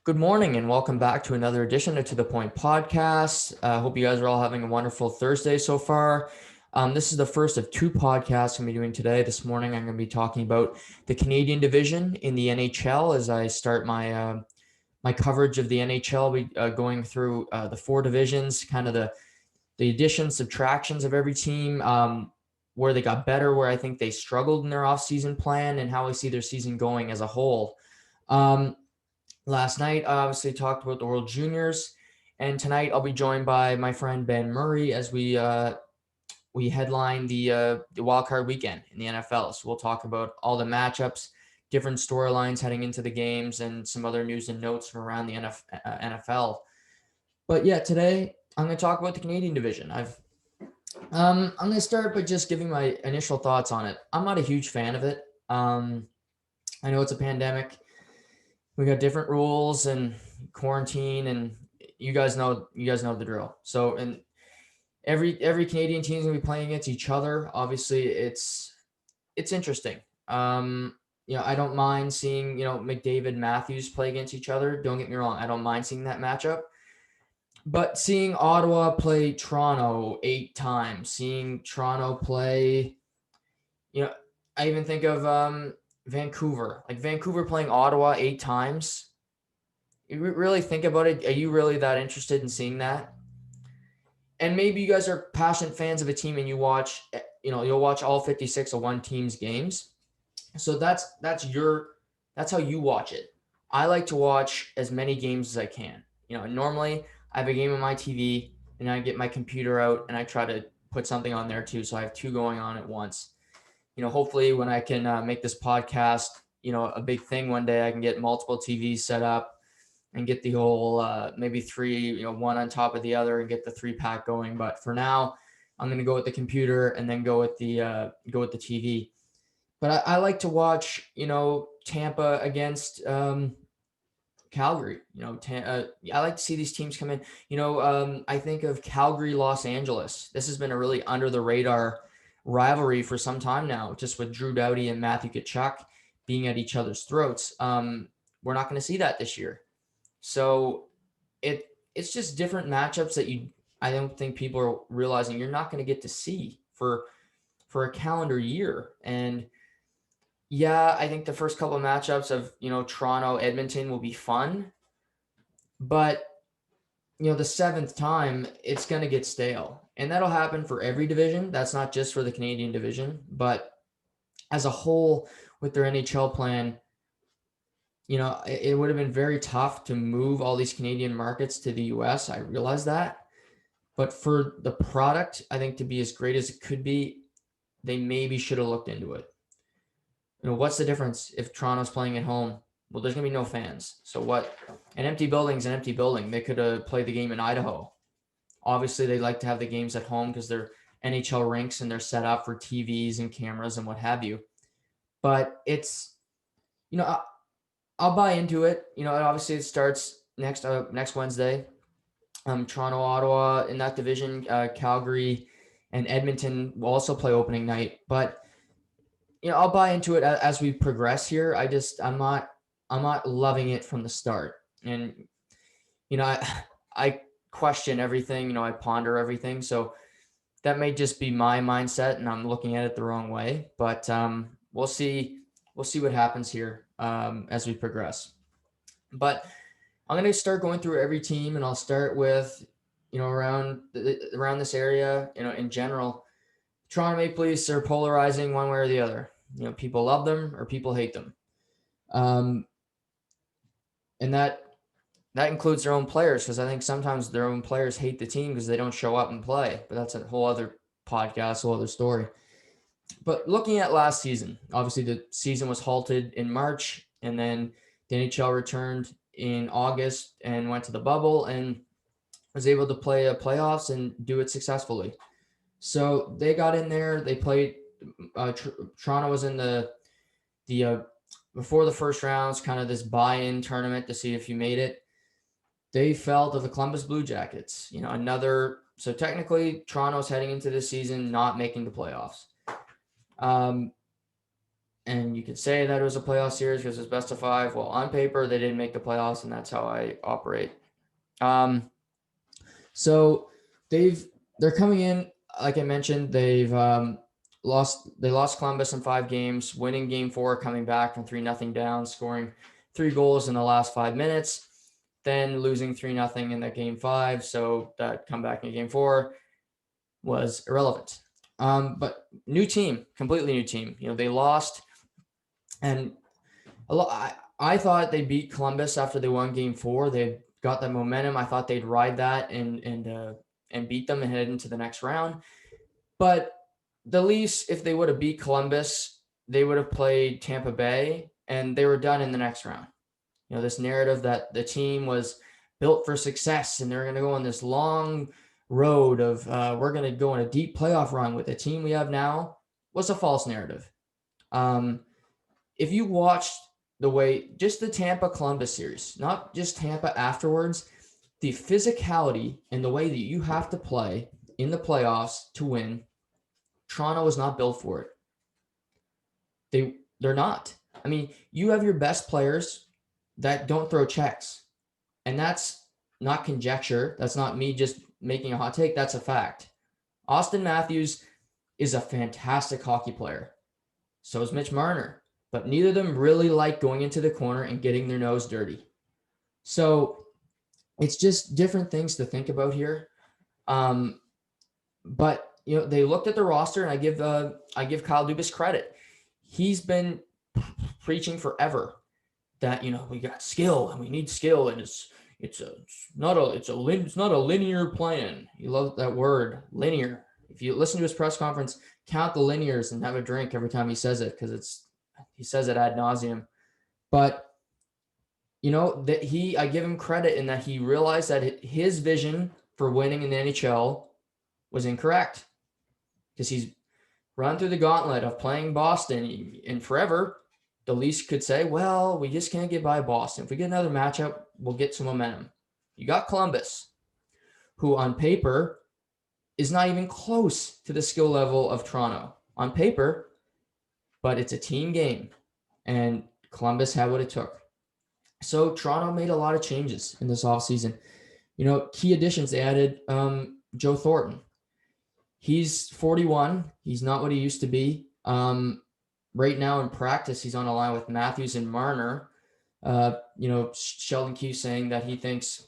Good morning and welcome back to another edition of To The Point podcast. I hope you guys are all having a wonderful Thursday so far. This is the first of two podcasts I'm going to be doing today. This morning, I'm going to be talking about the Canadian division in the NHL as I start my coverage of the NHL. We going through the four divisions, kind of the additions, subtractions of every team, where they got better, where I think they struggled in their offseason plan, and how I see their season going as a whole. Last night, I obviously talked about the World Juniors, and tonight I'll be joined by my friend Ben Murray as we headline the wild card weekend in the NFL. So we'll talk about all the matchups, different storylines heading into the games, and some other news and notes from around the NFL. But yeah, today I'm going to talk about the Canadian division. I'm going to start by just giving my initial thoughts on it. I'm not a huge fan of it. I know it's a pandemic. We got different rules and quarantine, and you guys know the drill. So, and every Canadian team is gonna be playing against each other. Obviously, it's interesting. I don't mind seeing McDavid, Matthews play against each other. Don't get me wrong, I don't mind seeing that matchup. But seeing Ottawa play Toronto 8 times, seeing Toronto play, you know, I even think of Vancouver, like Vancouver playing Ottawa 8 times. You really think about it. Are you really that interested in seeing that? And maybe you guys are passionate fans of a team and you watch, you'll watch all 56 of one team's games. So that's how you watch it. I like to watch as many games as I can. Normally I have a game on my TV and I get my computer out and I try to put something on there too. So I have two going on at once. Hopefully when I can make this podcast, a big thing one day, I can get multiple TVs set up and get the whole maybe three, one on top of the other and get the 3-pack going. But for now, I'm going to go with the computer and then go with the TV. But I like to watch, Tampa against Calgary. I like to see these teams come in. I think of Calgary, Los Angeles. This has been a really under the radar rivalry for some time now, just with Drew Doughty and Matthew Tkachuk being at each other's throats. We're not going to see that this year. So it's just different matchups that I don't think people are realizing you're not going to get to see for a calendar year. And yeah, I think the first couple of matchups of, Toronto, Edmonton will be fun, but the seventh time it's going to get stale. And that'll happen for every division. That's not just for the Canadian division, but as a whole with their NHL plan, it would have been very tough to move all these Canadian markets to the US. I realize that. But for the product, I think to be as great as it could be, they maybe should have looked into it. What's the difference if Toronto's playing at home? Well, there's going to be no fans. So what? An empty building's an empty building. They could have played the game in Idaho. Obviously, they like to have the games at home because they're NHL rinks and they're set up for TVs and cameras and what have you. But it's, I'll buy into it. Obviously it starts next Wednesday. Toronto, Ottawa in that division, Calgary and Edmonton will also play opening night. But I'll buy into it as we progress here. I'm not loving it from the start, and I question everything. I ponder everything. So that may just be my mindset, and I'm looking at it the wrong way. But we'll see. We'll see what happens here as we progress. But I'm going to start going through every team, and I'll start with, around this area, in general. Toronto Maple Leafs are polarizing one way or the other. People love them or people hate them. And that includes their own players, because I think sometimes their own players hate the team because they don't show up and play. But that's a whole other podcast, whole other story. But looking at last season, obviously the season was halted in March, and then the NHL returned in August and went to the bubble and was able to play playoffs and do it successfully. So they got in there. They played. Toronto was in the before the first rounds, kind of this buy-in tournament to see if you made it. They fell to the Columbus Blue Jackets. So technically Toronto's heading into this season not making the playoffs. And you could say that it was a playoff series because it was best of 5. Well, on paper, they didn't make the playoffs, and that's how I operate. So they're coming in, like I mentioned, they've lost Columbus in 5 games, winning game 4, coming back from 3-0 down, scoring 3 goals in the last 5 minutes, then losing 3-0 in that game 5. So that comeback in game 4 was irrelevant. But new team, completely new team. They lost, and I thought they beat Columbus after they won game 4. They got that momentum. I thought they'd ride that and beat them and head into the next round. But the Leafs, if they would have beat Columbus, they would have played Tampa Bay, and they were done in the next round. This narrative that the team was built for success and they're going to go on this long road of we're going to go on a deep playoff run with the team we have now was a false narrative. If you watched the way, just the Tampa Columbus series, not just Tampa afterwards, the physicality and the way that you have to play in the playoffs to win, Toronto was not built for it. They're not. I mean, you have your best players that don't throw checks. And that's not conjecture. That's not me just making a hot take. That's a fact. Austin Matthews is a fantastic hockey player. So is Mitch Marner. But neither of them really like going into the corner and getting their nose dirty. So it's just different things to think about here. But they looked at the roster, and I give Kyle Dubas credit. He's been preaching forever that we got skill and we need skill, and it's not a linear plan. You love that word, linear. If you listen to his press conference, count the linears and have a drink every time he says it, because he says it ad nauseum. But I give him credit in that he realized that his vision for winning in the NHL was incorrect, because he's run through the gauntlet of playing Boston, and forever the Leafs could say, well, we just can't get by Boston. If we get another matchup, we'll get some momentum. You got Columbus, who on paper is not even close to the skill level of Toronto on paper, but it's a team game, and Columbus had what it took. So Toronto made a lot of changes in this offseason. Key additions, they added Joe Thornton. He's 41. He's not what he used to be. Right now in practice, he's on a line with Matthews and Marner. Sheldon Keefe saying that he thinks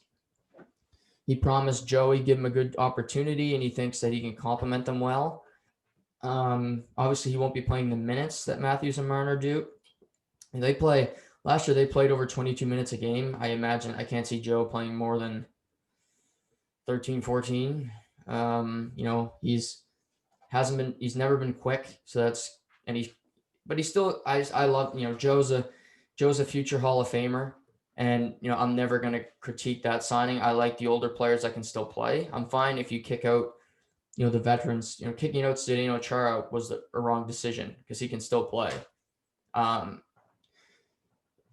he promised Joey give him a good opportunity, and he thinks that he can complement them well. Obviously, he won't be playing the minutes that Matthews and Marner do. And last year they played over 22 minutes a game. I imagine I can't see Joe playing more than 13, 14. He's never been quick. So he's still, I love, Joe's a future Hall of Famer, and, I'm never going to critique that signing. I like the older players that can still play. I'm fine if you kick out, the veterans. Kicking out Zdeno Chara was a wrong decision because he can still play.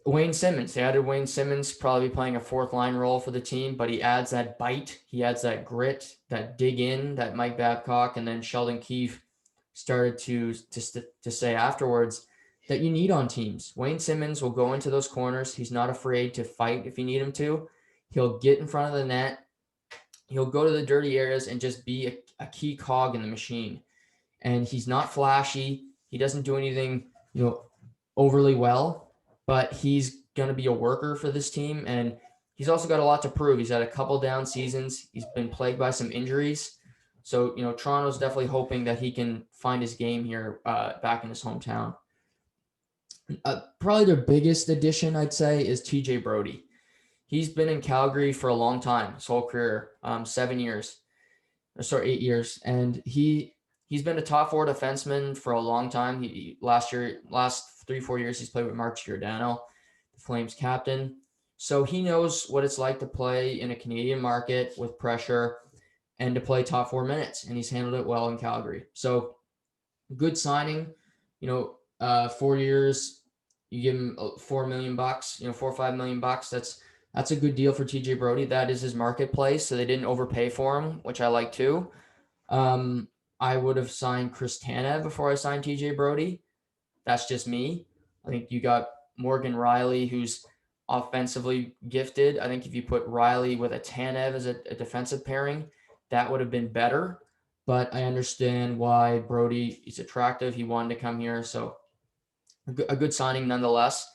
Wayne Simmons, they added Wayne Simmons, probably playing a 4th line role for the team, but he adds that bite, he adds that grit, that dig in that Mike Babcock and then Sheldon Keefe started to say afterwards that you need on teams. Wayne Simmons will go into those corners. He's not afraid to fight if you need him to. He'll get in front of the net. He'll go to the dirty areas and just be a key cog in the machine. And he's not flashy. He doesn't do anything, overly well, but he's going to be a worker for this team. And he's also got a lot to prove. He's had a couple down seasons. He's been plagued by some injuries. So, Toronto's definitely hoping that he can find his game here back in his hometown. Probably their biggest addition, I'd say, is TJ Brody. He's been in Calgary for a long time, his whole career, 8 years. And he's been a top 4 defenseman for a long time. Last 3-4 years, he's played with Mark Giordano, the Flames captain. So he knows what it's like to play in a Canadian market with pressure and to play top 4 minutes. And he's handled it well in Calgary. So good signing, 4 years, you give him $4 million, $4 or $5 million. That's a good deal for TJ Brody. That is his marketplace. So they didn't overpay for him, which I like too. I would have signed Chris Tanev before I signed TJ Brody. that's just me. I think you got Morgan Riley, who's offensively gifted. I think if you put Riley with a Tanev as a defensive pairing, that would have been better. But I understand why Brody is attractive. He wanted to come here, so a good signing nonetheless.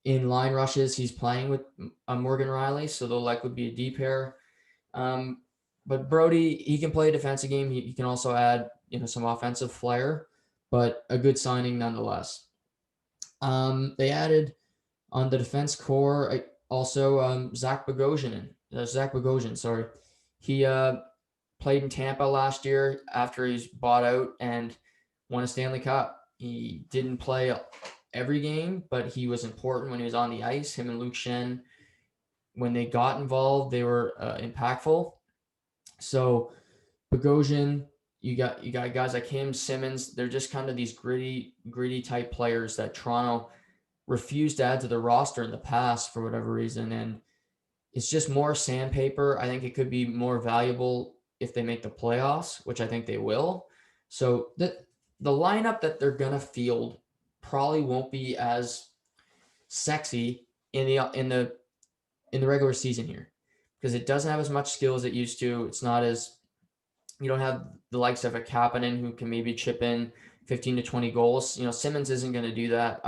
In line rushes, he's playing with Morgan Riley, so they'll likely be a D pair. But Brody, he can play a defensive game. He can also add, some offensive flair, but a good signing nonetheless. They added on the defense core also Zach Bogosian, sorry. He played in Tampa last year after he's bought out and won a Stanley Cup. He didn't play every game, but he was important when he was on the ice. Him and Luke Schenn, when they got involved, they were impactful. So Bogosian, you got guys like him, Simmons. They're just kind of these gritty type players that Toronto refused to add to the roster in the past for whatever reason. And it's just more sandpaper. I think it could be more valuable if they make the playoffs, which I think they will. So the lineup that they're going to field probably won't be as sexy in the regular season here, because it doesn't have as much skill as it used to. It's not as, you don't have the likes of a Kapanen who can maybe chip in 15 to 20 goals. Simmons isn't going to do that.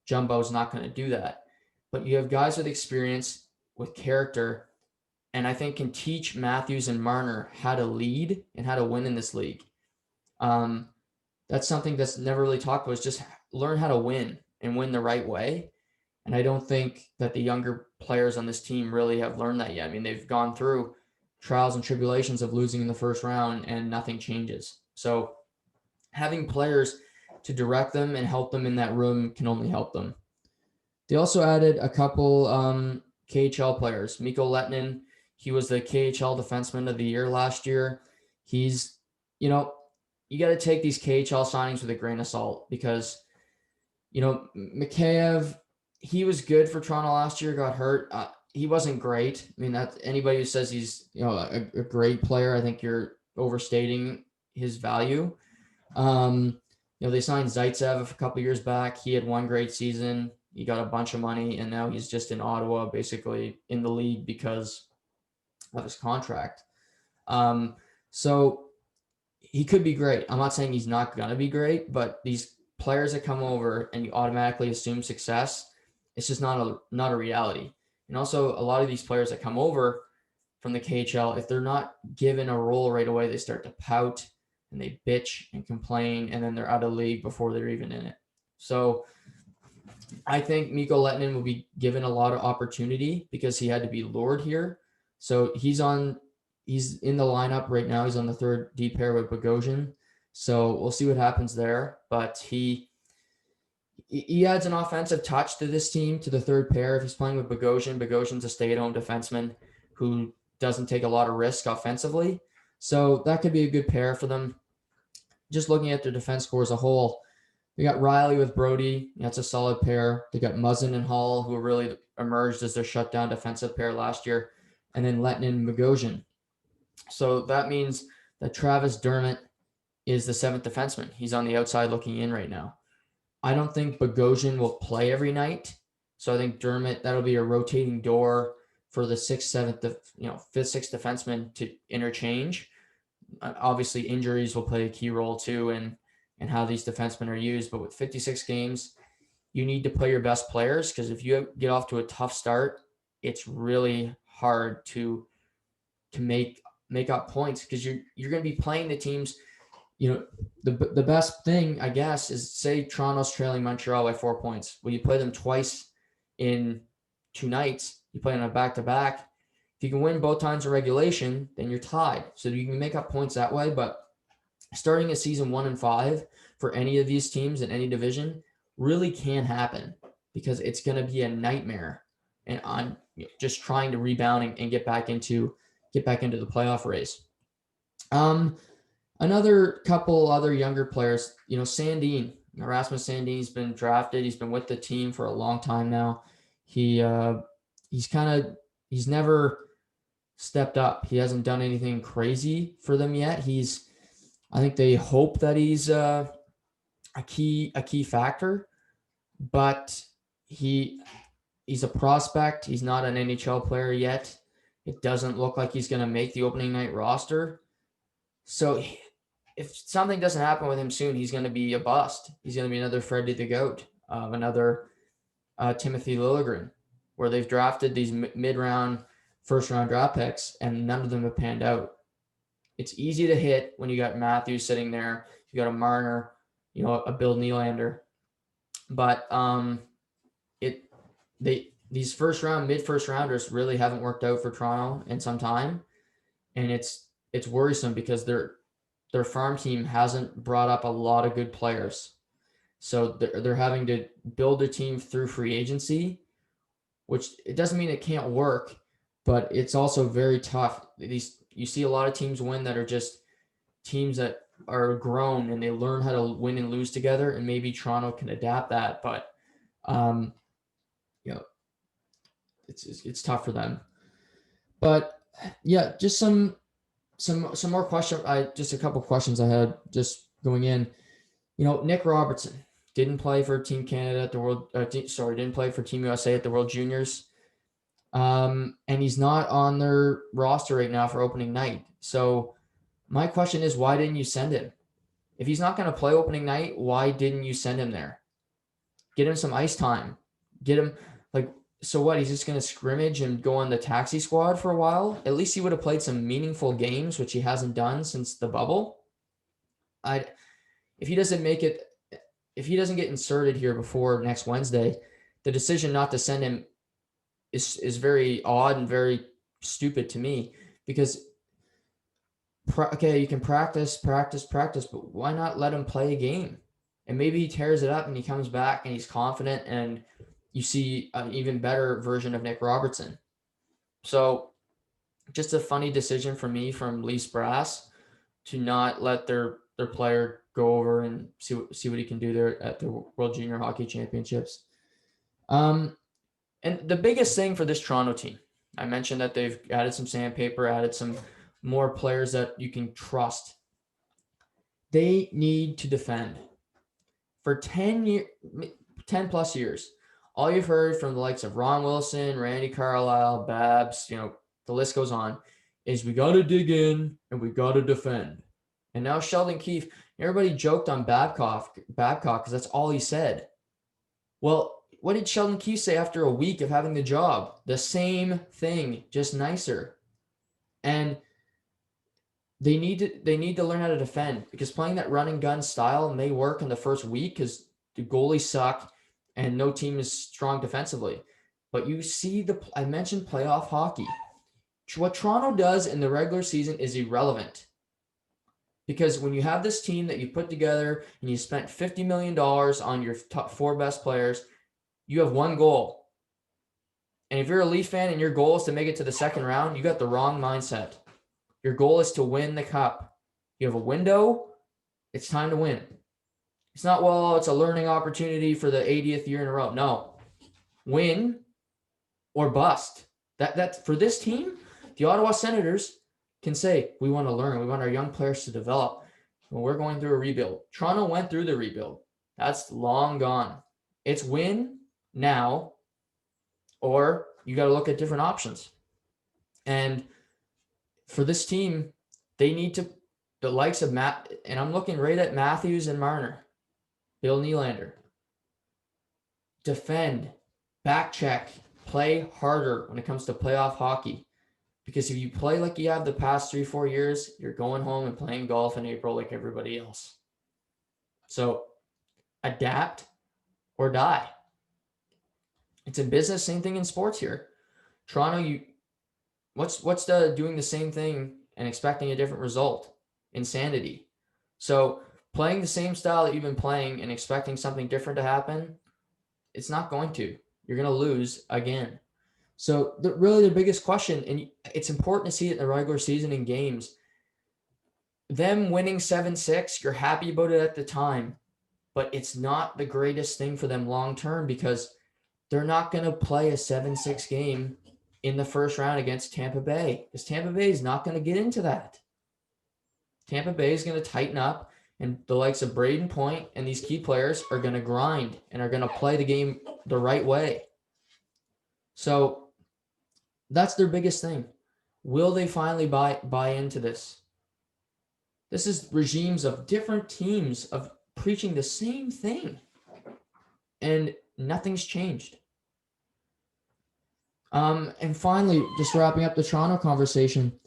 Jumbo's not going to do that. But you have guys with experience, with character, and I think can teach Matthews and Marner how to lead and how to win in this league. That's something that's never really talked about, is just learn how to win and win the right way. And I don't think that the younger players on this team really have learned that yet. I mean, they've gone through trials and tribulations of losing in the first round and nothing changes. So having players to direct them and help them in that room can only help them. They also added a couple KHL players. Mikko Lehtinen, he was the KHL Defenseman of the Year last year. He's, you got to take these KHL signings with a grain of salt, because, Mikheyev, he was good for Toronto last year, got hurt. He wasn't great. I mean, that anybody who says he's, a great player, I think you're overstating his value. They signed Zaitsev a couple years back. He had one great season. He got a bunch of money, and now he's just in Ottawa, basically in the league because of his contract. So he could be great. I'm not saying he's not going to be great, but these players that come over and you automatically assume success, it's just not a reality. And also, a lot of these players that come over from the KHL, if they're not given a role right away, they start to pout and they bitch and complain, and then they're out of the league before they're even in it. So I think Mikko Lehtinen will be given a lot of opportunity because he had to be lured here. So he's in the lineup right now. He's on the third D pair with Bogosian. So we'll see what happens there. But he adds an offensive touch to this team, to the third pair. If he's playing with Bogosian, Bogosian's a stay-at-home defenseman who doesn't take a lot of risk offensively. So that could be a good pair for them. Just looking at their defense core as a whole, they got Riley with Brody. That's a solid pair. They got Muzzin and Hall, who really emerged as their shutdown defensive pair last year. And then Lehtinen and Bogosian. So that means that Travis Dermott is the seventh defenseman. He's on the outside looking in right now. I don't think Bogosian will play every night. So I think Dermott, that'll be a rotating door for the sixth, seventh, fifth, sixth defenseman to interchange. Obviously, injuries will play a key role too in how these defensemen are used. But with 56 games, you need to play your best players, because if you get off to a tough start, it's really hard to make up points, because you're going to be playing the teams. The best thing, I guess, is, say Toronto's trailing Montreal by 4 points. Well, you play them twice in 2 nights. You play on a back-to-back. If you can win both times in regulation, then you're tied. So you can make up points that way. But starting a season 1-5 for any of these teams in any division really can happen, because it's going to be a nightmare. And on just trying to rebound and get back into the playoff race. Another couple other younger players, Sandin, Rasmus Sandin's been drafted. He's been with the team for a long time now. He's never stepped up. He hasn't done anything crazy for them yet. I think they hope that he's a key factor, but he's a prospect. He's not an NHL player yet. It doesn't look like he's going to make the opening night roster. So if something doesn't happen with him soon, he's going to be a bust. He's going to be another Freddie the Goat, another Timothy Liljegren, where they've drafted these mid-round, first-round draft picks, and none of them have panned out. It's easy to hit when you got Matthews sitting there. You got a Marner, a Bill Nylander. But these mid-first rounders really haven't worked out for Toronto in some time, and it's worrisome because their farm team hasn't brought up a lot of good players. So they're having to build a team through free agency, which it doesn't mean it can't work, but it's also very tough. You see a lot of teams win that are just teams that are grown and they learn how to win and lose together, and maybe Toronto can adapt that, but it's tough for them. But yeah, just some more questions. Just a couple questions I had just going in. Nick Robertson didn't play for Team Canada at the World. Didn't play for Team USA at the World Juniors, and he's not on their roster right now for opening night. So my question is, why didn't you send him? If he's not going to play opening night, why didn't you send him there? Get him some ice time. Get him so what? He's just going to scrimmage and go on the taxi squad for a while? At least he would have played some meaningful games, which he hasn't done since the bubble. If he doesn't get inserted here before next Wednesday, the decision not to send him is very odd and very stupid to me, because you can practice, but why not let him play a game? And maybe he tears it up and he comes back and he's confident and you see an even better version of Nick Robertson. So just a funny decision for me from Leafs brass to not let their player go over and see what he can do there at the World Junior Hockey Championships. And the biggest thing for this Toronto team, I mentioned that they've added some sandpaper, added some more players that you can trust. They need to defend. For 10 plus years, all you've heard from the likes of Ron Wilson, Randy Carlyle, Babs, the list goes on, is we got to dig in and we got to defend. And now Sheldon Keefe, everybody joked on Babcock because that's all he said. Well, what did Sheldon Keefe say after a week of having the job? The same thing, just nicer. And they need to learn how to defend, because playing that run and gun style may work in the first week because the goalies suck and no team is strong defensively. But you see I mentioned playoff hockey. What Toronto does in the regular season is irrelevant, because when you have this team that you put together and you spent $50 million on your top 4 best players, you have one goal. And if you're a Leaf fan and your goal is to make it to the second round, you got the wrong mindset. Your goal is to win the cup. You have a window. It's time to win. It's not, it's a learning opportunity for the 80th year in a row. No. Win or bust. That for this team, the Ottawa Senators can say, we want to learn. We want our young players to develop. Well, we're going through a rebuild. Toronto went through the rebuild. That's long gone. It's win now, or you got to look at different options. And for this team, they need the likes of Matt, and I'm looking right at Matthews and Marner, Bill Nylander. Defend, back check, play harder when it comes to playoff hockey. Because if you play like you have the past 3-4 years, you're going home and playing golf in April like everybody else. So adapt or die. It's in business, same thing in sports here. Toronto, what's the doing the same thing and expecting a different result? Insanity. So playing the same style that you've been playing and expecting something different to happen, it's not going to. You're going to lose again. So really the biggest question, and it's important to see it in the regular season in games, them winning 7-6, you're happy about it at the time, but it's not the greatest thing for them long-term, because they're not going to play a 7-6 game in the first round against Tampa Bay, because Tampa Bay is not going to get into that. Tampa Bay is going to tighten up And the likes of Braden Point and these key players are going to grind and are going to play the game the right way. So that's their biggest thing. Will they finally buy into this? This is regimes of different teams of preaching the same thing, and nothing's changed. And finally, just wrapping up the Toronto conversation,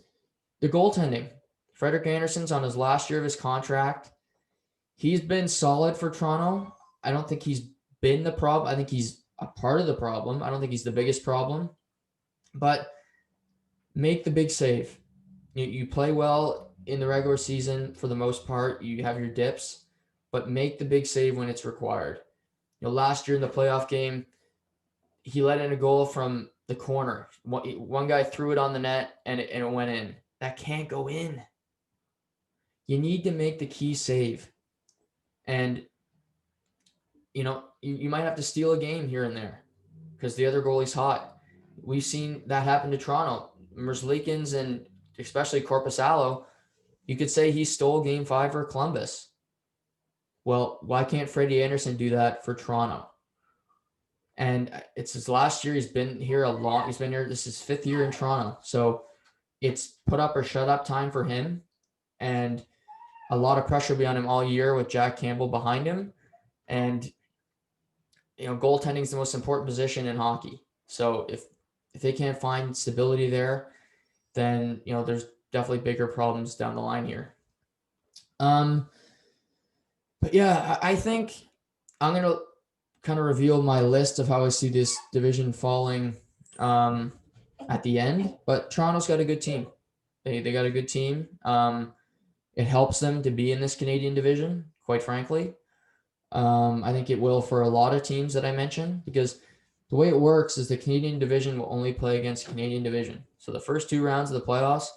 the goaltending. Frederik Andersen's on his last year of his contract. He's been solid for Toronto. I don't think he's been the problem. I think he's a part of the problem. I don't think he's the biggest problem. But make the big save. You play well in the regular season for the most part. You have your dips, but make the big save when it's required. Last year in the playoff game, he let in a goal from the corner. One guy threw it on the net and it went in. That can't go in. You need to make the key save. And, you might have to steal a game here and there because the other goalie's hot. We've seen that happen to Toronto. Merzlikins and especially Korpisalo, you could say he stole Game 5 for Columbus. Well, why can't Freddie Andersen do that for Toronto? And it's his last year. He's been here a lot. He's been here. This is his 5th year in Toronto. So it's put up or shut up time for him. And a lot of pressure will be on him all year with Jack Campbell behind him. And, goaltending is the most important position in hockey. So if they can't find stability there, then, there's definitely bigger problems down the line here. But yeah, I think I'm going to kind of reveal my list of how I see this division falling at the end. But Toronto's got a good team. They got a good team. It helps them to be in this Canadian division, quite frankly. I think it will for a lot of teams that I mentioned, because the way it works is the Canadian division will only play against Canadian division. So the first 2 rounds of the playoffs,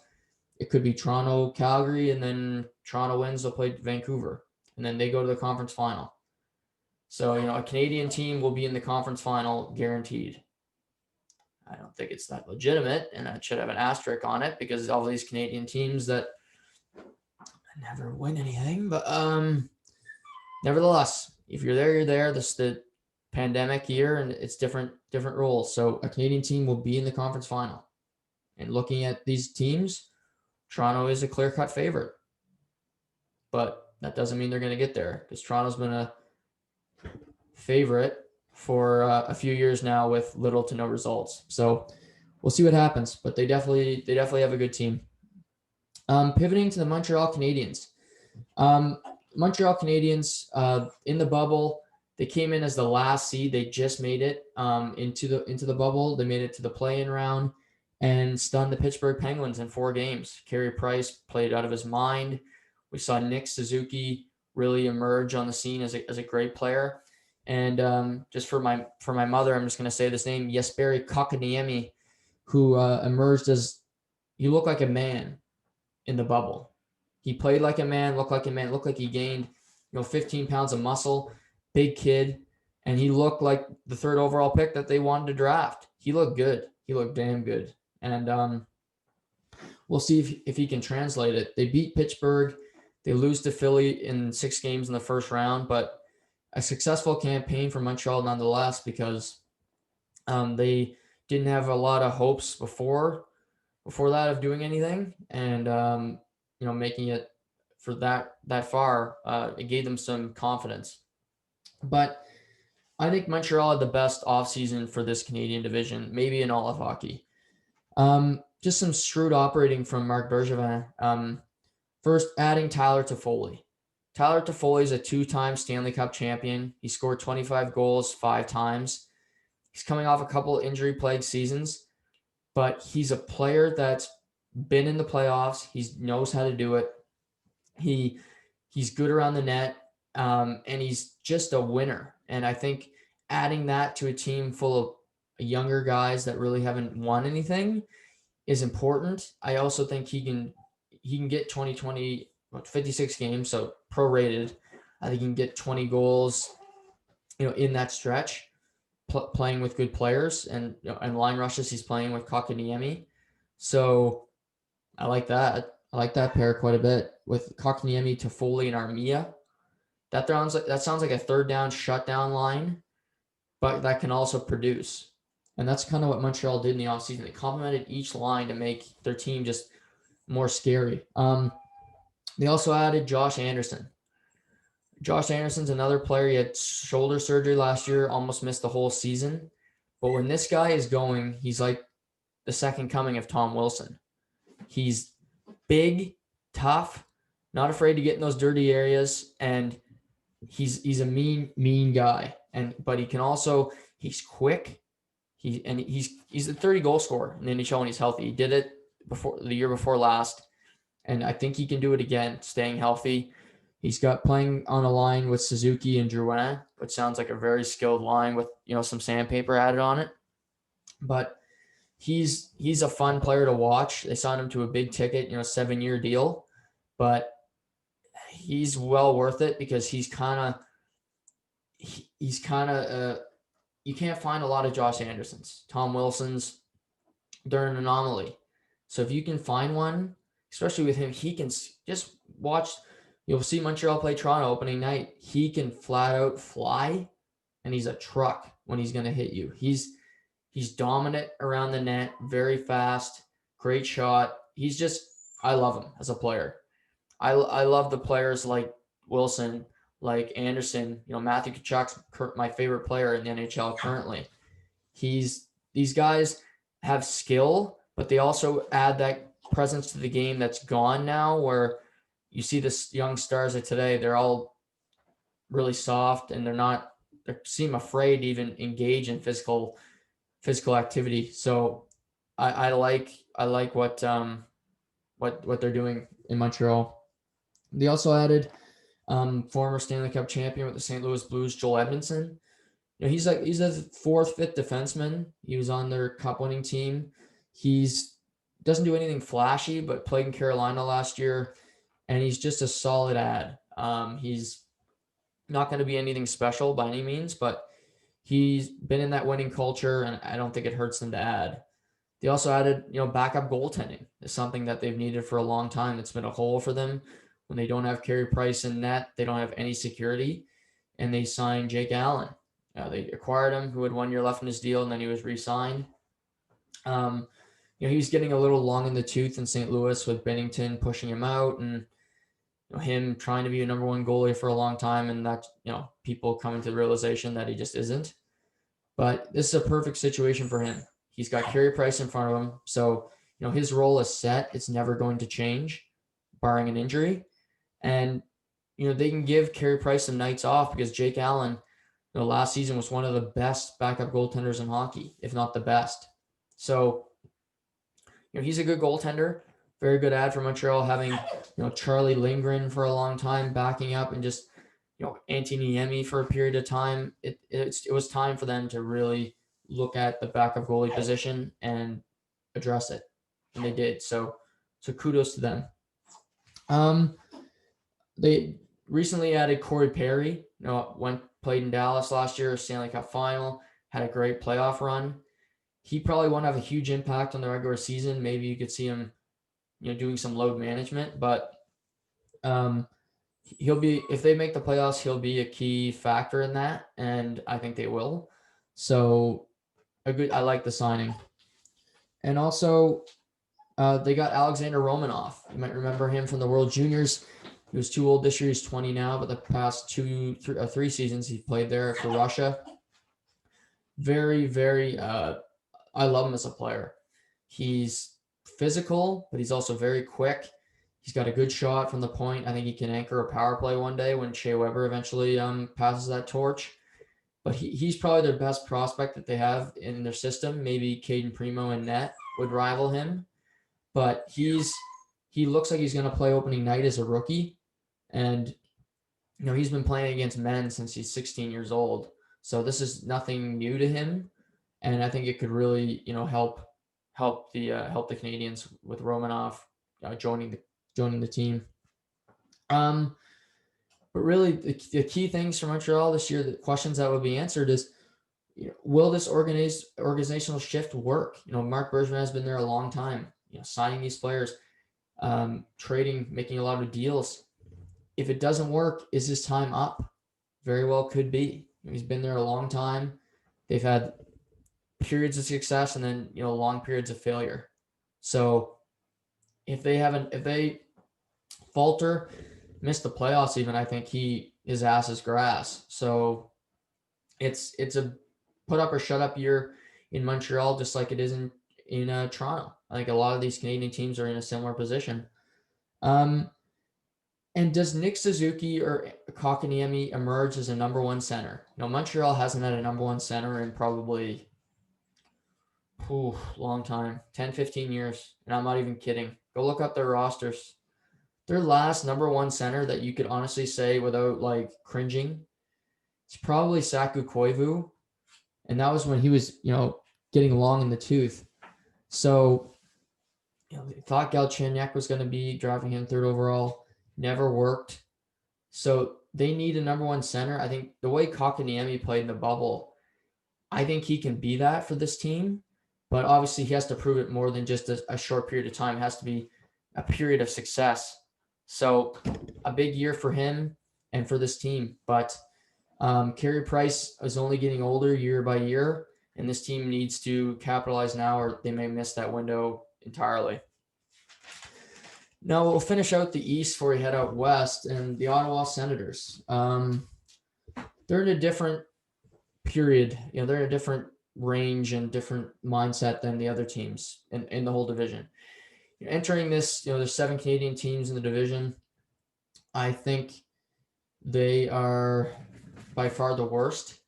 it could be Toronto, Calgary, and then Toronto wins, they'll play Vancouver. And then they go to the conference final. So, a Canadian team will be in the conference final guaranteed. I don't think it's that legitimate, and I should have an asterisk on it because all these Canadian teams that never win anything. But nevertheless, if you're there, you're there. This is the pandemic year, and it's different rules. So a Canadian team will be in the conference final. And looking at these teams, Toronto is a clear-cut favorite. But that doesn't mean they're going to get there, because Toronto's been a favorite for a few years now with little to no results. So we'll see what happens, but they definitely have a good team. Pivoting to the Montreal Canadiens. Montreal Canadiens in the bubble, they came in as the last seed. They just made it into the bubble. They made it to the play-in round and stunned the Pittsburgh Penguins in 4 games. Carey Price played out of his mind. We saw Nick Suzuki really emerge on the scene as a great player. And just for my mother, I'm just going to say this name, Jesperi Kotkaniemi, who emerged as, he looked like a man in the bubble. He played like a man, looked like a man, looked like he gained 15 pounds of muscle, big kid, and he looked like the 3rd overall pick that they wanted to draft. He looked good. He looked damn good. And we'll see if he can translate it. They beat Pittsburgh. They lose to Philly in 6 games in the first round, but a successful campaign for Montreal nonetheless, because they didn't have a lot of hopes before that of doing anything, and making it for that far, it gave them some confidence. But I think Montreal had the best offseason for this Canadian division, maybe in all of hockey. Just some shrewd operating from Marc Bergevin. First, adding Tyler Toffoli. Tyler Toffoli is a 2-time Stanley Cup champion. He scored 25 goals 5 times. He's coming off a couple injury-plagued seasons, but he's a player that's been in the playoffs. He knows how to do it. He's good around the net, and he's just a winner. And I think adding that to a team full of younger guys that really haven't won anything is important. I also think he can get 56 games, so prorated. I think he can get 20 goals, in that stretch, playing with good players, and line rushes he's playing with Kotkaniemi. So I like that. I like that pair quite a bit. with Kotkaniemi, Toffoli, and Armia. That sounds like a third down shutdown line, but that can also produce. And that's kind of what Montreal did in the offseason. They complemented each line to make their team just more scary. They also added Josh Anderson. Josh Anderson's another player. He had shoulder surgery last year, almost missed the whole season. But when this guy is going, he's like the second coming of Tom Wilson. He's big, tough, not afraid to get in those dirty areas, and he's a mean guy. But he can also, he's quick. He's a 30 goal scorer in the NHL when he's healthy. He did it before the year before last, and I think he can do it again, staying healthy. He's got playing on a line with Suzuki and Drouin, which sounds like a very skilled line with some sandpaper added on it. But he's a fun player to watch. They signed him to a big ticket, 7-year deal, but he's well worth it because he's kind of you can't find a lot of Josh Andersons. Tom Wilson's, they're an anomaly. So if you can find one, especially with him, he can just watch. You'll see Montreal play Toronto opening night. He can flat out fly, and he's a truck when he's going to hit you. He's dominant around the net, very fast, great shot. I love him as a player. I love the players like Wilson, like Anderson. Matthew Tkachuk's my favorite player in the NHL currently. These guys have skill, but they also add that presence to the game that's gone now, where you see the young stars of today, they're all really soft and they seem afraid to even engage in physical activity. So I like what they're doing in Montreal. They also added former Stanley Cup champion with the St. Louis Blues, Joel Edmondson. He's a fourth, fifth defenseman. He was on their cup-winning team. Doesn't do anything flashy, but played in Carolina last year, and he's just a solid add. He's not going to be anything special by any means, but he's been in that winning culture, and I don't think it hurts them to add. They also added, backup goaltending. It's something that they've needed for a long time. It's been a hole for them. When they don't have Carey Price in net, they don't have any security, and they signed Jake Allen. They acquired him, who had 1 year left in his deal, and then he was re-signed. He was getting a little long in the tooth in St. Louis with Bennington pushing him out, and him trying to be a number one goalie for a long time, and that people coming to the realization that he just isn't. But this is a perfect situation for him. He's got Carey Price in front of him, so his role is set. It's never going to change, barring an injury. And they can give Carey Price some nights off because Jake Allen, last season was one of the best backup goaltenders in hockey, if not the best. So he's a good goaltender. Very good ad for Montreal, having Charlie Lindgren for a long time backing up, and just Antti Niemi for a period of time. It was time for them to really look at the backup goalie position and address it, and they did. So kudos to them. They recently added Corey Perry. Played in Dallas last year, Stanley Cup final, had a great playoff run. He probably won't have a huge impact on the regular season. Maybe you could see him doing some load management, but he'll be, if they make the playoffs, he'll be a key factor in that, and I think they will. So I like the signing. And also, they got Alexander Romanov. You might remember him from the World Juniors. He was too old this year. He's 20 now, but the past 3 seasons he played there for Russia. Very, very, I love him as a player. He's physical, but he's also very quick. He's got a good shot from the point. I think he can anchor a power play one day when Shea Weber eventually passes that torch. But he's probably their best prospect that they have in their system. Maybe Caden Primo and net would rival him. But he looks like he's going to play opening night as a rookie. And, he's been playing against men since he's 16 years old. So this is nothing new to him. And I think it could really, help the Canadians with Romanov joining the team. But really, the key things for Montreal this year, the questions that will be answered is, will this organizational shift work? Marc Bergevin has been there a long time. Signing these players, trading, making a lot of deals. If it doesn't work, is his time up? Very well could be. He's been there a long time. They've had periods of success and then, long periods of failure. So if they falter, miss the playoffs even, I think his ass is grass. So it's a put up or shut up year in Montreal, just like it is in Toronto. I think a lot of these Canadian teams are in a similar position. And does Nick Suzuki or Kotkaniemi emerge as a number one center? Montreal hasn't had a number one center in probably long time, 10, 15 years. And I'm not even kidding. Go look up their rosters. Their last number one center that you could honestly say without like cringing, it's probably Saku Koivu. And that was when he was, getting long in the tooth. So, thought Galchenyuk was going to be drafting him third overall. Never worked. So they need a number one center. I think the way Kotkaniemi played in the bubble, I think he can be that for this team. But obviously he has to prove it more than just a short period of time. It has to be a period of success. So a big year for him and for this team. But Carey Price is only getting older year by year, and this team needs to capitalize now or they may miss that window entirely. Now we'll finish out the East before we head out west, and the Ottawa Senators. They're in a different period. They're in a different range and different mindset than the other teams in the whole division. Entering this, there's 7 Canadian teams in the division. I think they are by far the worst.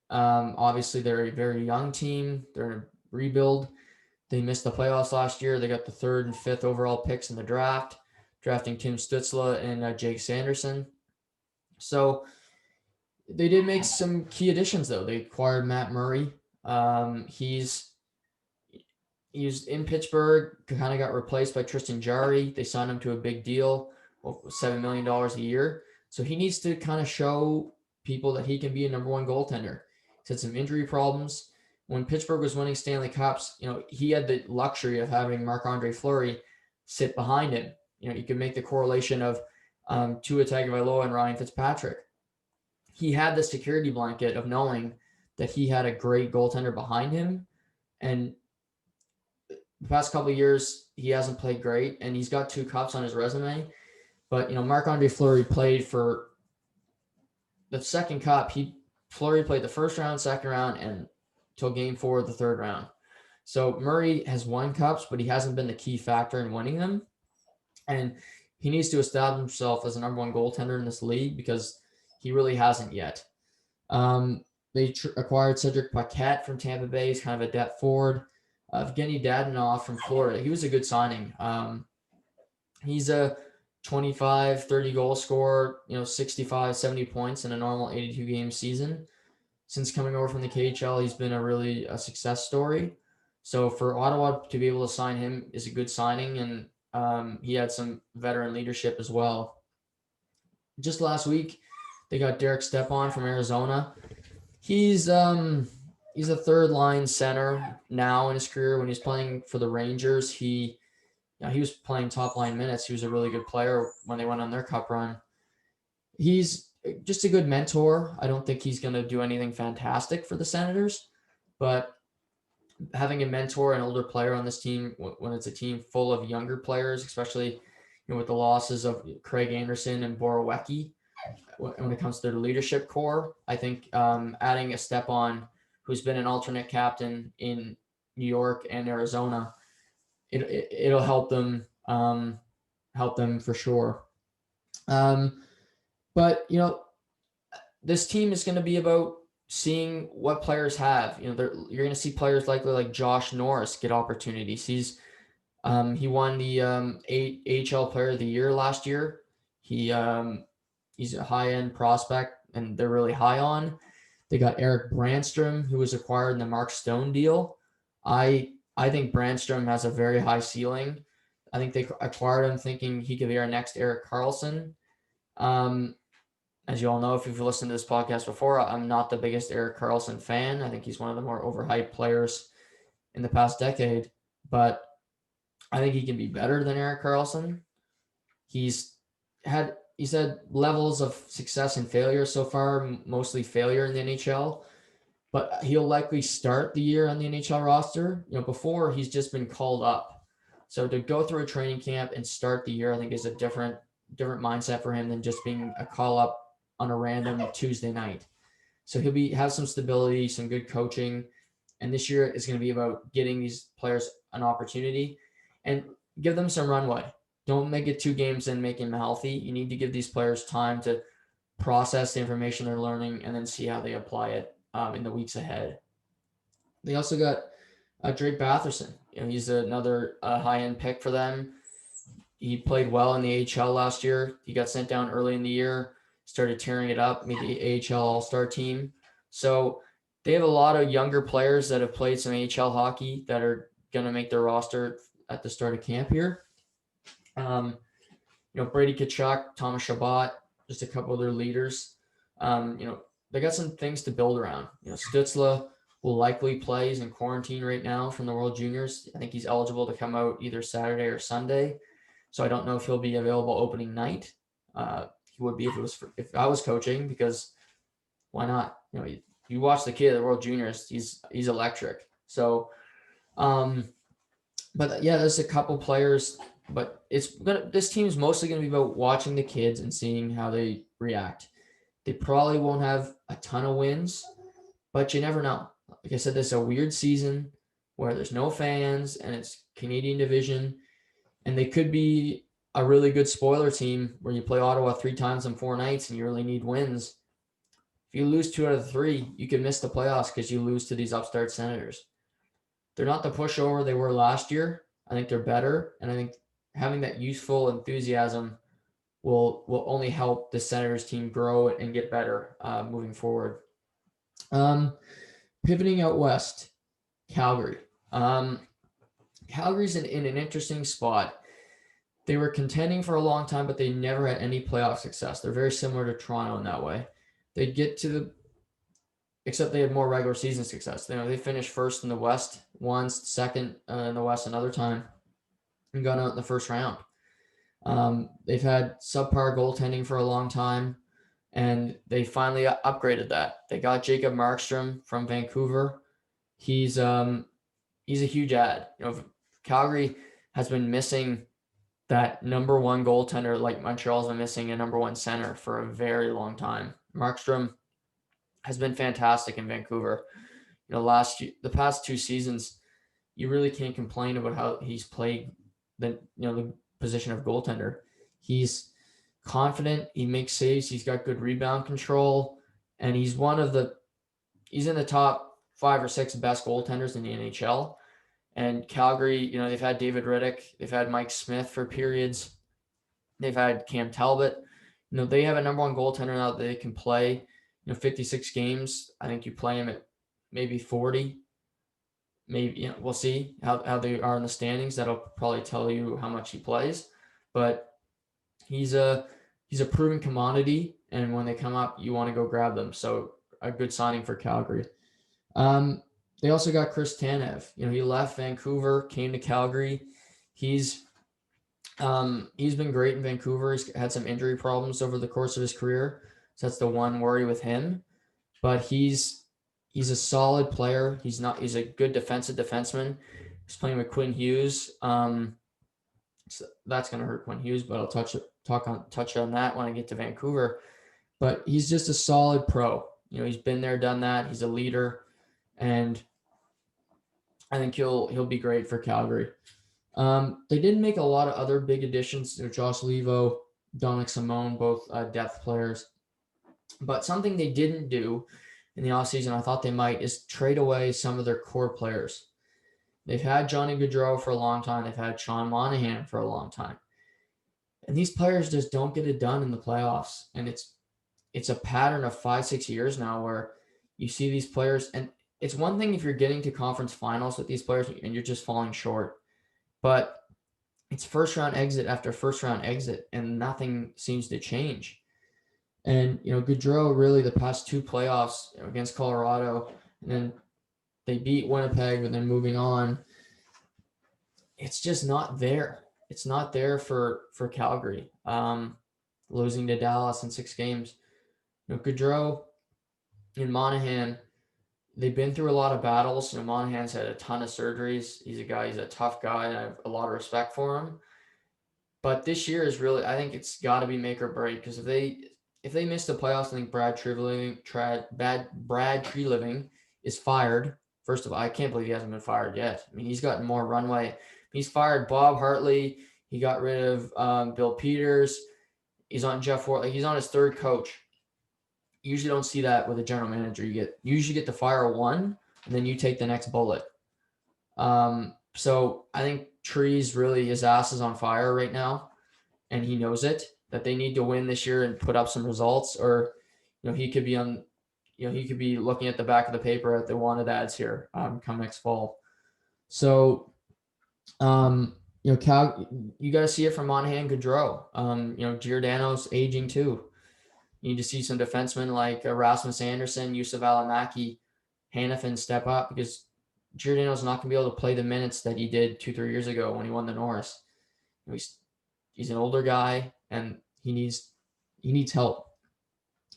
Obviously, they're a very young team. They're in a rebuild. They missed the playoffs last year. They got the 3rd and 5th overall picks in the draft, drafting Tim Stützle and Jake Sanderson. So they did make some key additions, though. They acquired Matt Murray. He's in Pittsburgh, kind of got replaced by Tristan Jarry. They signed him to a big deal, $7 million a year. So he needs to kind of show people that he can be a number one goaltender. He's had some injury problems. When Pittsburgh was winning Stanley Cups, he had the luxury of having Marc-Andre Fleury sit behind him. You can make the correlation of Tua Tagovailoa and Ryan Fitzpatrick. He had the security blanket of knowing that he had a great goaltender behind him. And the past couple of years, he hasn't played great, and he's got 2 cups on his resume. But, Marc-Andre Fleury played for the second cup. Fleury played the first round, second round, and till game 4 of the third round. So Murray has won cups, but he hasn't been the key factor in winning them. And he needs to establish himself as a number one goaltender in this league because he really hasn't yet. They acquired Cedric Paquette from Tampa Bay. He's kind of a depth forward. Evgeny Dadonov from Florida. He was a good signing. He's a 25, 30 goal scorer, 65, 70 points in a normal 82 game season. Since coming over from the KHL, he's been a success story. So for Ottawa to be able to sign him is a good signing, and he had some veteran leadership as well. Just last week, they got Derek Stepan from Arizona. He's a third line center now in his career. When he's playing for the Rangers, he was playing top line minutes. He was a really good player when they went on their cup run. He's just a good mentor. I don't think he's going to do anything fantastic for the Senators, but having a mentor, an older player on this team, when it's a team full of younger players, especially with the losses of Craig Anderson and Borowiecki, when it comes to their leadership core, I think adding a Stepan, who's been an alternate captain in New York and Arizona, it'll help them for sure. But this team is going to be about seeing what players have. You're going to see players likely like Josh Norris get opportunities. He won the AHL Player of the Year last year. He's a high-end prospect, and they're really high on. They got Eric Brandstrom, who was acquired in the Mark Stone deal. I think Brandstrom has a very high ceiling. I think they acquired him thinking he could be our next Erik Karlsson. As you all know, if you've listened to this podcast before, I'm not the biggest Erik Karlsson fan. I think he's one of the more overhyped players in the past decade. But I think he can be better than Erik Karlsson. He's had levels of success and failure so far, mostly failure in the NHL, but he'll likely start the year on the NHL roster. Before he's just been called up. So to go through a training camp and start the year, I think is a different mindset for him than just being a call up on a random Tuesday night. So he'll have some stability, some good coaching, and this year is going to be about getting these players an opportunity and give them some runway. Don't make it 2 games and make them healthy. You need to give these players time to process the information they're learning and then see how they apply it in the weeks ahead. They also got Drake Batherson. He's another high-end pick for them. He played well in the AHL last year. He got sent down early in the year, started tearing it up, made the AHL All-Star team. So they have a lot of younger players that have played some AHL hockey that are going to make their roster at the start of camp here. Brady Tkachuk, Thomas Chabot, just a couple of their leaders. They got some things to build around. Stützle will likely play. He's in quarantine right now from the World Juniors. I think he's eligible to come out either Saturday or Sunday. So I don't know if he'll be available opening night. He would be if I was coaching, because why not? You watch the kid at the World Juniors. He's electric. So, but yeah, there's a couple players. But this team is mostly going to be about watching the kids and seeing how they react. They probably won't have a ton of wins, but you never know. Like I said, this is a weird season where there's no fans and it's Canadian division, and they could be a really good spoiler team where you play Ottawa 3 times in 4 nights and you really need wins. If you lose 2 out of 3, you could miss the playoffs because you lose to these upstart Senators. They're not the pushover they were last year. I think they're better, and I think having that youthful enthusiasm will only help the Senators team grow and get better moving forward. Pivoting out west, Calgary. Calgary's in an interesting spot. They were contending for a long time, but they never had any playoff success. They're very similar to Toronto in that way. They'd get to except they had more regular season success. They finished first in the West once, second in the West another time, and got out in the first round. They've had subpar goaltending for a long time, and they finally upgraded that. They got Jacob Markstrom from Vancouver. He's a huge add. Calgary has been missing that number 1 goaltender, like Montreal's been missing a number 1 center for a very long time. Markstrom has been fantastic in Vancouver. The past 2 seasons, you really can't complain about how he's played the position of goaltender. He's confident. He makes saves. He's got good rebound control, and he's in the top 5 or 6 best goaltenders in the NHL. And Calgary, they've had David Riddick, they've had Mike Smith for periods, they've had Cam Talbot. They have a number 1 goaltender now that they can play. 56 games. I think you play him at maybe 40. Maybe we'll see how they are in the standings. That'll probably tell you how much he plays. But he's a proven commodity, and when they come up, you want to go grab them. So a good signing for Calgary. They also got Chris Tanev. He left Vancouver, came to Calgary. He's been great in Vancouver. He's had some injury problems over the course of his career, so that's the one worry with him. But he's a solid player. He's a good defenseman. He's playing with Quinn Hughes. So that's going to hurt Quinn Hughes, but I'll touch on that when I get to Vancouver. But he's just a solid pro. He's been there, done that. He's a leader, and I think he'll be great for Calgary. They didn't make a lot of other big additions. Josh Levo, Dominic Simone, both depth players. But something they didn't do in the offseason, I thought they might, is trade away some of their core players. They've had Johnny Gaudreau for a long time. They've had Sean Monahan for a long time. And these players just don't get it done in the playoffs. And it's a pattern of 5-6 years now where you see these players, and it's one thing if you're getting to conference finals with these players and you're just falling short. But it's first round exit after first round exit, and nothing seems to change. And, Gaudreau really the past 2 playoffs against Colorado, and then they beat Winnipeg, and then moving on. it's just not there. It's not there for Calgary. Losing to Dallas in 6 games. Gaudreau and Monahan, they've been through a lot of battles. Monahan's had a ton of surgeries. He's a tough guy, and I have a lot of respect for him. But this year is really, I think it's got to be make or break, because if they miss the playoffs, I think Brad Treliving is fired. First of all, I can't believe he hasn't been fired yet. I mean, he's gotten more runway. He's fired Bob Hartley. He got rid of Bill Peters. He's on Jeff Ward. Like, he's on his third coach. You usually don't see that with a general manager. You usually get to fire one, and then you take the next bullet. So I think Trees really, his ass is on fire right now, and he knows it, that they need to win this year and put up some results, or he could be looking at the back of the paper at the wanted ads here come next fall. So you got to see it from Monahan, Gaudreau. Giordano's aging too. You need to see some defensemen like Rasmus Anderson, Yusuf Alamaki, Hannafin step up, because Giordano's not going to be able to play the minutes that he did 2-3 years ago when he won the Norris. He's an older guy, and he needs help.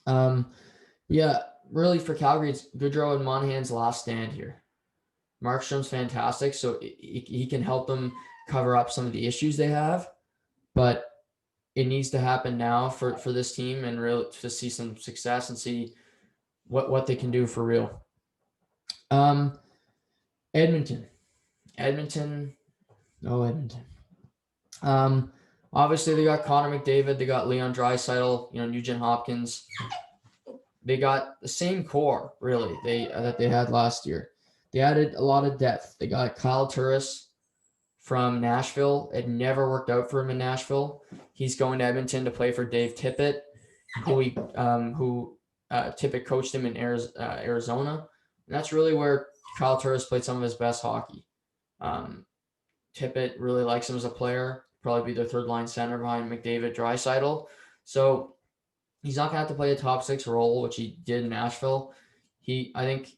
Really for Calgary, it's Gaudreau and Monahan's last stand here. Markstrom's fantastic, so he can help them cover up some of the issues they have, but it needs to happen now for this team, and really to see some success and see what they can do for real. Edmonton. Obviously they got Connor McDavid, they got Leon Draisaitl, Nugent Hopkins. They got the same core, really, that they had last year. They added a lot of depth. They got Kyle Turris from Nashville. It never worked out for him in Nashville. He's going to Edmonton to play for Dave Tippett, who Tippett coached him in Arizona. And that's really where Kyle Turris played some of his best hockey. Tippett really likes him as a player. Probably be their third line center behind McDavid, Draisaitl. So he's not gonna have to play a top 6 role, which he did in Nashville. I think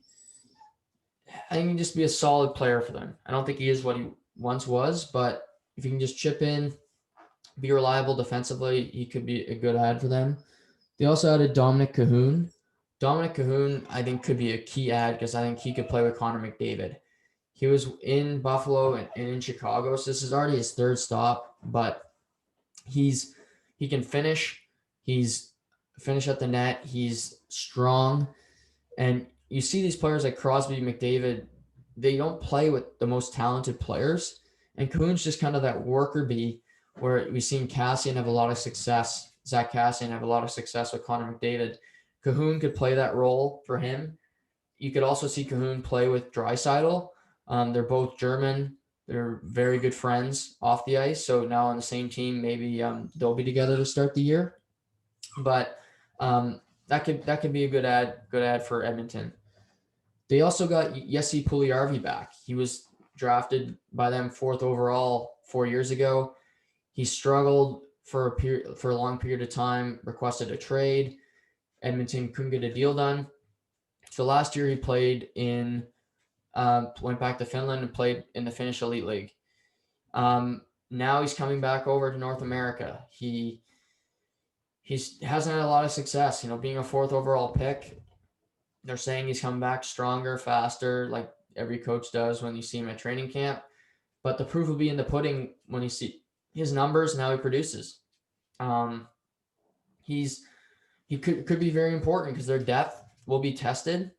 he can just be a solid player for them. I don't think he is what he once was, but if he can just chip in, be reliable defensively, he could be a good add for them. They also added Dominic Cahoon. Dominic Cahoon, I think, could be a key add, because I think he could play with Connor McDavid. He was in Buffalo and in Chicago, so this is already his third stop, but he can finish. He's finish at the net. He's strong. And you see these players like Crosby, McDavid, they don't play with the most talented players. And Cahoon's just kind of that worker bee, where we've seen Kassian have a lot of success. Zach Kassian have a lot of success with Connor McDavid. Cahoon could play that role for him. You could also see Cahoon play with Draisaitl. They're both German. They're very good friends off the ice. So now on the same team, maybe they'll be together to start the year. But that could be a good ad for Edmonton. They also got Jesse Puljujarvi back. He was drafted by them 4th overall 4 years ago. He struggled for a long period of time, requested a trade. Edmonton couldn't get a deal done. So last year he played went back to Finland and played in the Finnish Elite League. Now he's coming back over to North America. He hasn't had a lot of success, being a 4th overall pick. They're saying he's come back stronger, faster, like every coach does when you see him at training camp. But the proof will be in the pudding when you see his numbers and how he produces. He could be very important, because their depth will be tested.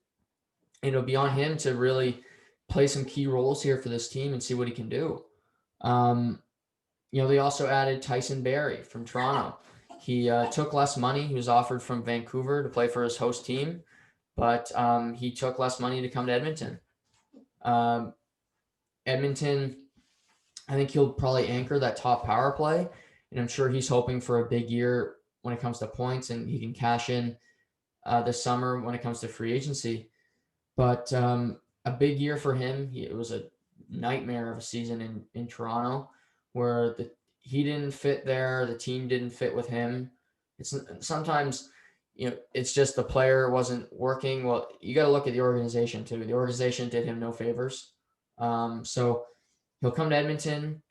It'll be on him to really play some key roles here for this team and see what he can do. They also added Tyson Barrie from Toronto. He took less money. He was offered from Vancouver to play for his host team, but he took less money to come to Edmonton. Edmonton, I think he'll probably anchor that top power play, and I'm sure he's hoping for a big year when it comes to points, and he can cash in this summer when it comes to free agency. But a big year for him. It was a nightmare of a season in Toronto, where he didn't fit there. The team didn't fit with him. It's sometimes, it's just the player wasn't working. Well, you got to look at the organization too. The organization did him no favors. So He'll come to Edmonton.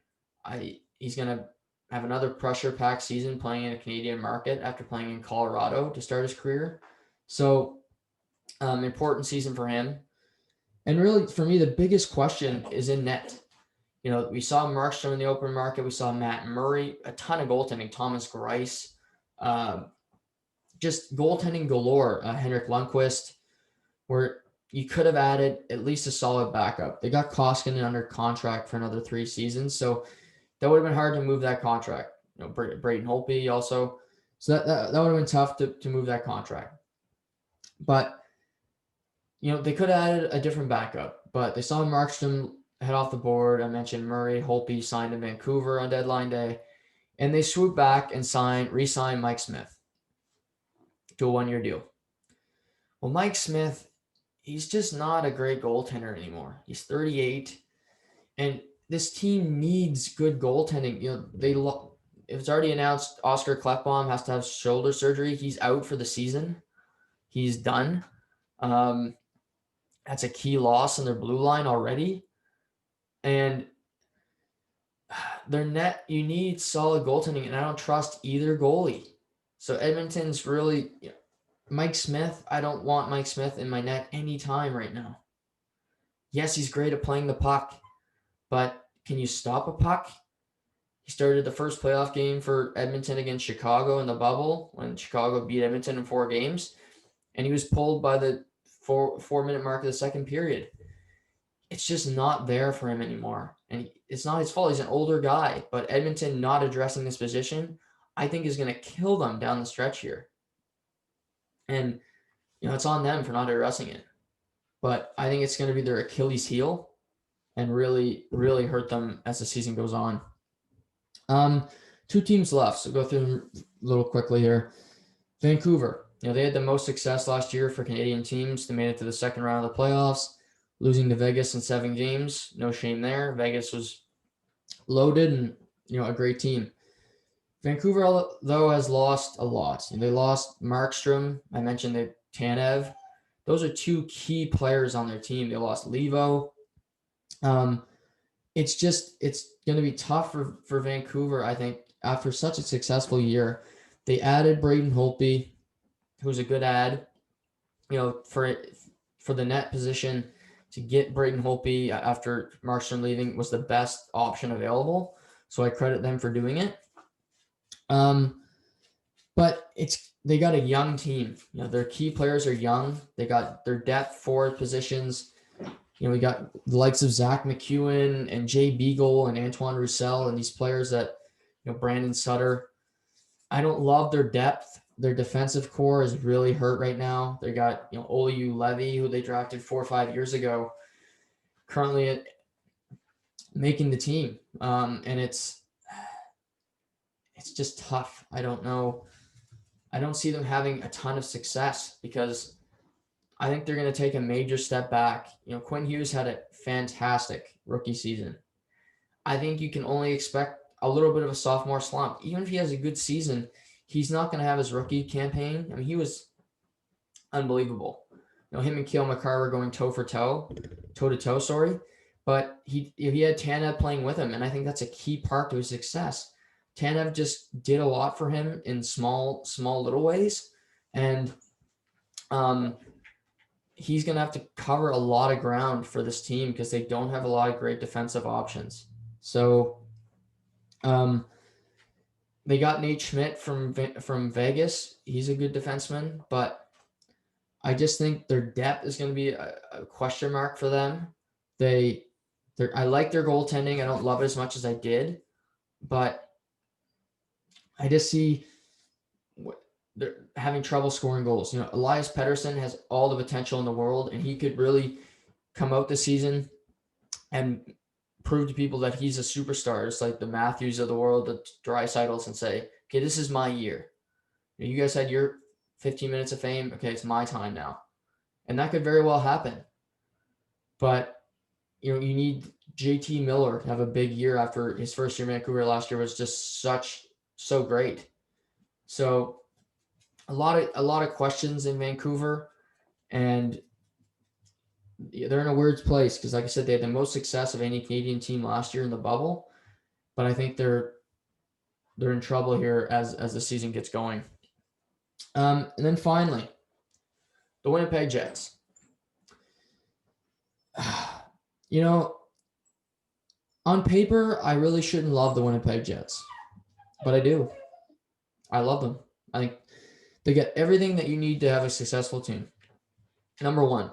He's going to have another pressure-packed season playing in a Canadian market after playing in Colorado to start his career. So, important season for him. And really, for me, the biggest question is in net. We saw Markstrom in the open market. We saw Matt Murray, a ton of goaltending. Thomas Greiss, just goaltending galore. Henrik Lundqvist, where you could have added at least a solid backup. They got Koskinen under contract for another 3 seasons, so that would have been hard to move that contract. Braden Holtby also. So that would have been tough to move that contract. But, they could have added a different backup. But they saw Markstrom head off the board. I mentioned Murray. Holtby signed in Vancouver on deadline day. And they swooped back and re-signed Mike Smith to a 1-year deal. Well, Mike Smith, he's just not a great goaltender anymore. He's 38. And this team needs good goaltending. It's already announced Oscar Klefbom has to have shoulder surgery. He's out for the season. He's done. That's a key loss in their blue line already. And their net, you need solid goaltending, and I don't trust either goalie. So Edmonton's really, Mike Smith, I don't want Mike Smith in my net anytime right now. Yes, he's great at playing the puck, but can you stop a puck? He started the first playoff game for Edmonton against Chicago in the bubble when Chicago beat Edmonton in 4 games, and he was pulled by the 4-minute mark of the second period. It's just not there for him anymore. And it's not his fault. He's an older guy, but Edmonton not addressing this position, I think is going to kill them down the stretch here. And, it's on them for not addressing it. But I think it's going to be their Achilles heel and really, really hurt them as the season goes on. 2 teams left, so go through them a little quickly here. Vancouver, they had the most success last year for Canadian teams. They made it to the second round of the playoffs, losing to Vegas in 7 games. No shame there. Vegas was loaded and, a great team. Vancouver, though, has lost a lot. They lost Markstrom. I mentioned Tanev. Those are 2 key players on their team. They lost Levo. It's going to be tough for Vancouver, I think, after such a successful year. They added Braden Holtby, who's a good add, for the net position. To get Braden Holtby after Markstrom leaving was the best option available. So I credit them for doing it. But they got a young team. Their key players are young. They got their depth forward positions. We got the likes of Zach McEwen and Jay Beagle and Antoine Roussel and these players that, Brandon Sutter. I don't love their depth. Their defensive core is really hurt right now. They got, Oliu Levy, who they drafted 4 or 5 years ago, currently making the team. And it's just tough. I don't know. I don't see them having a ton of success because I think they're going to take a major step back. Quinn Hughes had a fantastic rookie season. I think you can only expect a little bit of a sophomore slump. Even if he has a good season, he's not going to have his rookie campaign. I mean, he was unbelievable. Him and Cale Makar were going toe to toe, but he had Tanev playing with him, and I think that's a key part to his success. Tanev just did a lot for him in small little ways, and he's going to have to cover a lot of ground for this team because they don't have a lot of great defensive options. So they got Nate Schmidt from Vegas. He's a good defenseman, but I just think their depth is going to be a question mark for them. I like their goaltending. I don't love it as much as I did, but I just see they're having trouble scoring goals. Elias Pettersson has all the potential in the world, and he could really come out this season and prove to people that he's a superstar. It's like the Matthews of the world, the Dreisaitl's, and say, okay, this is my year. You guys had your 15 minutes of fame. Okay, it's my time now. And that could very well happen. But, you need JT Miller to have a big year after his first year in Vancouver last year was just so great. So a lot of questions in Vancouver, and they're in a weird place because, like I said, they had the most success of any Canadian team last year in the bubble, but I think they're in trouble here as the season gets going. And then finally, the Winnipeg Jets. You know, on paper, I really shouldn't love the Winnipeg Jets, but I do. I love them. I think they get everything that you need to have a successful team. Number one,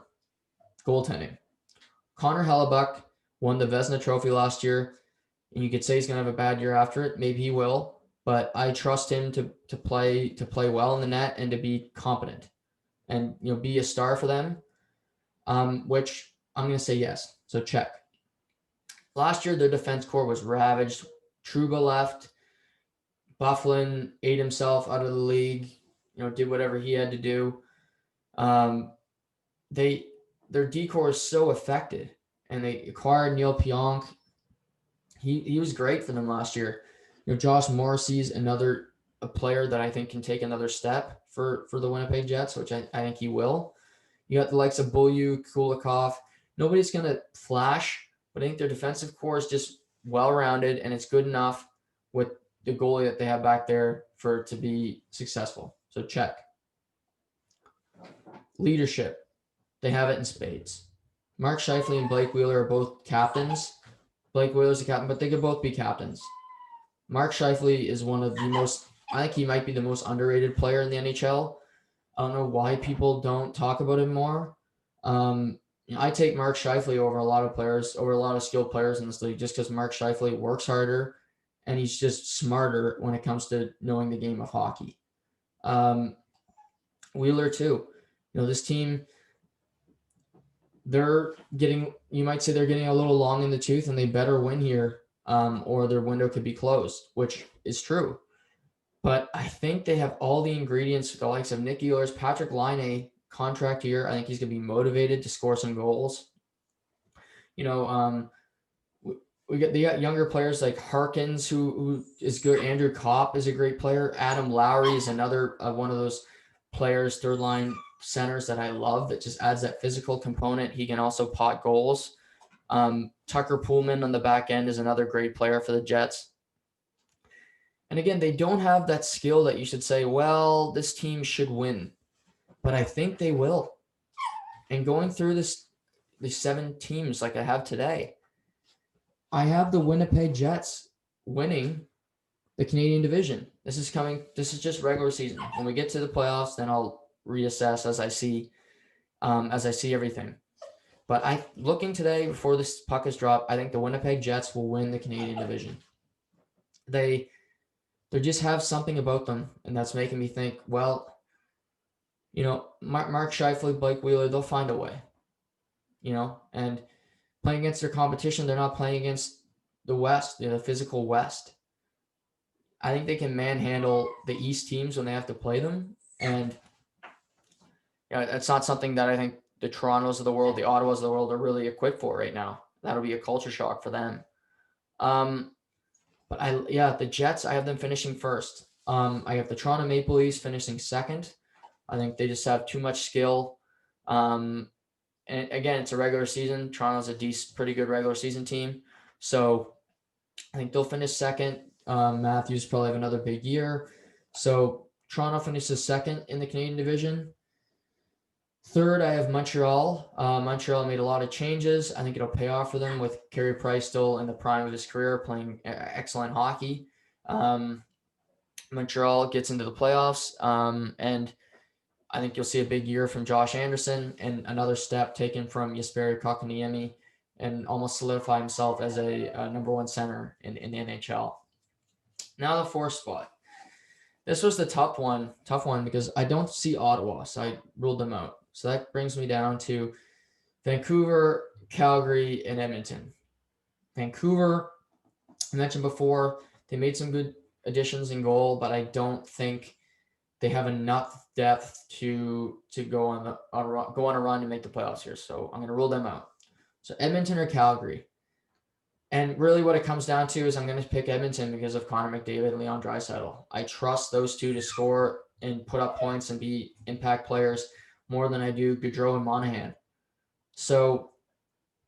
goaltending. Connor Hellebuck won the Vezina Trophy last year, and you could say he's going to have a bad year after it. Maybe he will, but I trust him to play well in the net and to be competent and be a star for them. Which I'm going to say yes. So check. Last year, their defense core was ravaged. Trouba left. Bufflin ate himself out of the league. Did whatever he had to do. Their decor is so affected, and they acquired Neil Pionk. He was great for them last year. Josh Morrissey's another player that I think can take another step for the Winnipeg Jets, which I think he will. You got the likes of Beaulieu, Kulikov. Nobody's going to flash, but I think their defensive core is just well-rounded, and it's good enough with the goalie that they have back there for it to be successful. So check. Leadership. They have it in spades. Mark Scheifele and Blake Wheeler are both captains. Blake Wheeler's a captain, but they could both be captains. Mark Scheifele is one of the most, I think he might be the most underrated player in the NHL. I don't know why people don't talk about him more. I take Mark Scheifele over a lot of skilled players in this league just because Mark Scheifele works harder and he's just smarter when it comes to knowing the game of hockey. Wheeler too. This team, you might say they're getting a little long in the tooth and they better win here or their window could be closed, which is true. But I think they have all the ingredients, the likes of Nick Ehlers, Patrick Laine, contract year. I think he's going to be motivated to score some goals. They got younger players like Harkins, who is good. Andrew Kopp is a great player. Adam Lowry is another one of those players, third line centers that I love that just adds that physical component. He can also pot goals. Tucker Pullman on the back end is another great player for the Jets. And again, they don't have that skill that you should say, well, this team should win. But I think they will. And going through these 7 teams like I have today, I have the Winnipeg Jets winning the Canadian division. This is just regular season. When we get to the playoffs, then I'll reassess as I see everything. But looking today before this puck is dropped, I think the Winnipeg Jets will win the Canadian division. They just have something about them, and that's making me think, well, Mark Scheifele, Blake Wheeler, they'll find a way. And playing against their competition, they're not playing against the West, the physical West. I think they can manhandle the East teams when they have to play them, and it's not something that I think the Torontos of the world, the Ottawas of the world are really equipped for right now. That'll be a culture shock for them. But the Jets, I have them finishing first. I have the Toronto Maple Leafs finishing second. I think they just have too much skill. And again, it's a regular season. Toronto's a pretty good regular season team. So I think they'll finish second. Matthews probably have another big year. So Toronto finishes second in the Canadian division. Third, I have Montreal. Montreal made a lot of changes. I think it'll pay off for them with Carey Price still in the prime of his career, playing excellent hockey. Montreal gets into the playoffs, and I think you'll see a big year from Josh Anderson and another step taken from Jesperi Kotkaniemi and almost solidify himself as a number 1 center in the NHL. Now the 4th spot. This was the tough one because I don't see Ottawa, so I ruled them out. So that brings me down to Vancouver, Calgary, and Edmonton. Vancouver, I mentioned before, they made some good additions in goal, but I don't think they have enough depth to go on a run and make the playoffs here. So I'm going to rule them out. So Edmonton or Calgary. And really what it comes down to is I'm going to pick Edmonton because of Connor McDavid and Leon Draisaitl. I trust those two to score and put up points and be impact players more than I do Gaudreau and Monahan. So,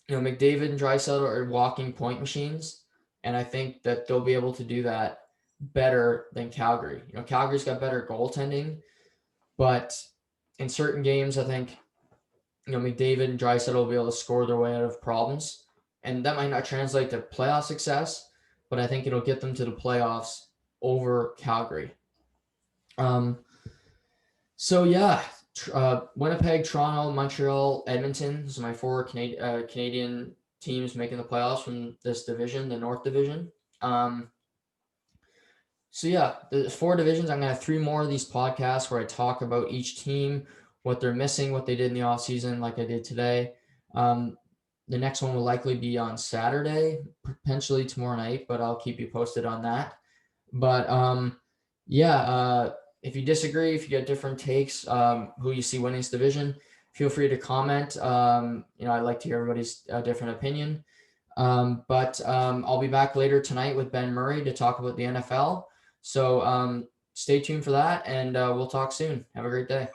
McDavid and Draisaitl are walking point machines, and I think that they'll be able to do that better than Calgary. Calgary's got better goaltending, but in certain games, I think McDavid and Draisaitl will be able to score their way out of problems, and that might not translate to playoff success, but I think it'll get them to the playoffs over Calgary. So yeah, Winnipeg, Toronto, Montreal, Edmonton. These are my four Canadian teams making the playoffs from this division, the North Division. So yeah, there's four divisions. I'm gonna have three more of these podcasts where I talk about each team, what they're missing, what they did in the offseason, like I did today. The next one will likely be on Saturday, potentially tomorrow night, but I'll keep you posted on that. But if you disagree, if you get different takes, who you see winning this division, feel free to comment. I'd like to hear everybody's different opinion. But I'll be back later tonight with Ben Murray to talk about the NFL. So stay tuned for that, and we'll talk soon. Have a great day.